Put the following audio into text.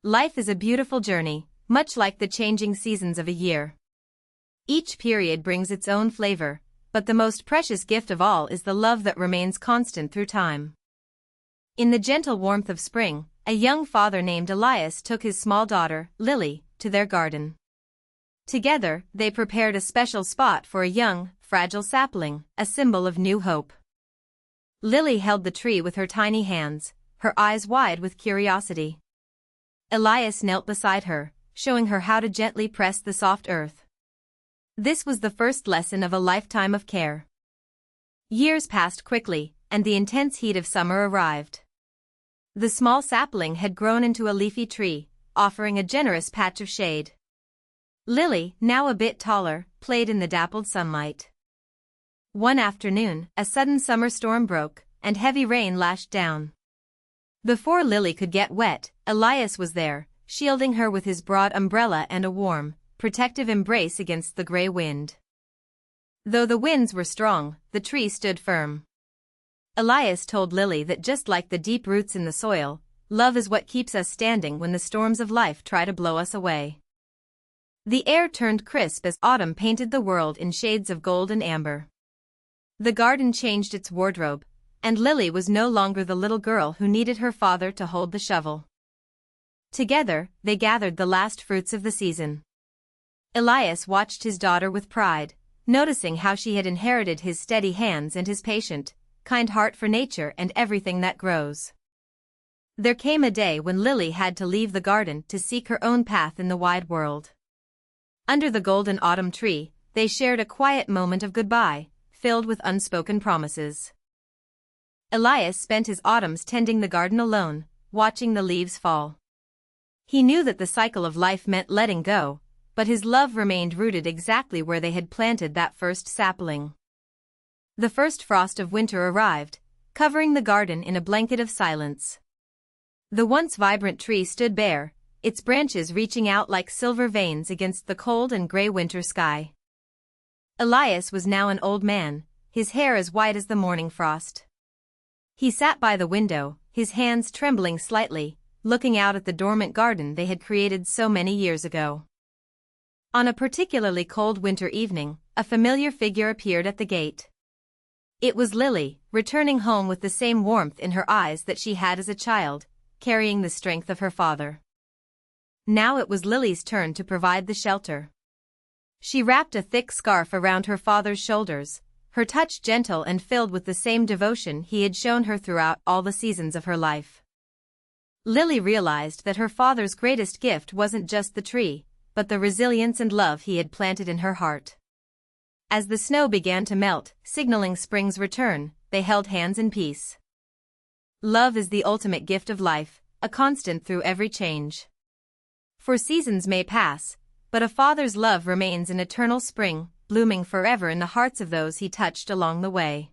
Life is a beautiful journey, much like the changing seasons of a year. Each period brings its own flavor, but the most precious gift of all is the love that remains constant through time. In the gentle warmth of spring, a young father named Elias took his small daughter, Lily, to their garden. Together, they prepared a special spot for a young, fragile sapling, a symbol of new hope. Lily held the tree with her tiny hands, her eyes wide with curiosity. Elias knelt beside her, showing her how to gently press the soft earth. This was the first lesson of a lifetime of care. Years passed quickly, and the intense heat of summer arrived. The small sapling had grown into a leafy tree, offering a generous patch of shade. Lily, now a bit taller, played in the dappled sunlight. One afternoon, a sudden summer storm broke, and heavy rain lashed down. Before Lily could get wet, Elias was there, shielding her with his broad umbrella and a warm, protective embrace against the gray wind. Though the winds were strong, the tree stood firm. Elias told Lily that just like the deep roots in the soil, love is what keeps us standing when the storms of life try to blow us away. The air turned crisp as autumn painted the world in shades of gold and amber. The garden changed its wardrobe, and Lily was no longer the little girl who needed her father to hold the shovel. Together, they gathered the last fruits of the season. Elias watched his daughter with pride, noticing how she had inherited his steady hands and his patient, kind heart for nature and everything that grows. There came a day when Lily had to leave the garden to seek her own path in the wide world. Under the golden autumn tree, they shared a quiet moment of goodbye, filled with unspoken promises. Elias spent his autumns tending the garden alone, watching the leaves fall. He knew that the cycle of life meant letting go, but his love remained rooted exactly where they had planted that first sapling. The first frost of winter arrived, covering the garden in a blanket of silence. The once vibrant tree stood bare, its branches reaching out like silver veins against the cold and gray winter sky. Elias was now an old man, his hair as white as the morning frost. He sat by the window, his hands trembling slightly, looking out at the dormant garden they had created so many years ago. On a particularly cold winter evening, a familiar figure appeared at the gate. It was Lily, returning home with the same warmth in her eyes that she had as a child, carrying the strength of her father. Now it was Lily's turn to provide the shelter. She wrapped a thick scarf around her father's shoulders, her touch gentle and filled with the same devotion he had shown her throughout all the seasons of her life. Lily realized that her father's greatest gift wasn't just the tree, but the resilience and love he had planted in her heart. As the snow began to melt, signaling spring's return, they held hands in peace. Love is the ultimate gift of life, a constant through every change. For seasons may pass, but a father's love remains an eternal spring, blooming forever in the hearts of those he touched along the way.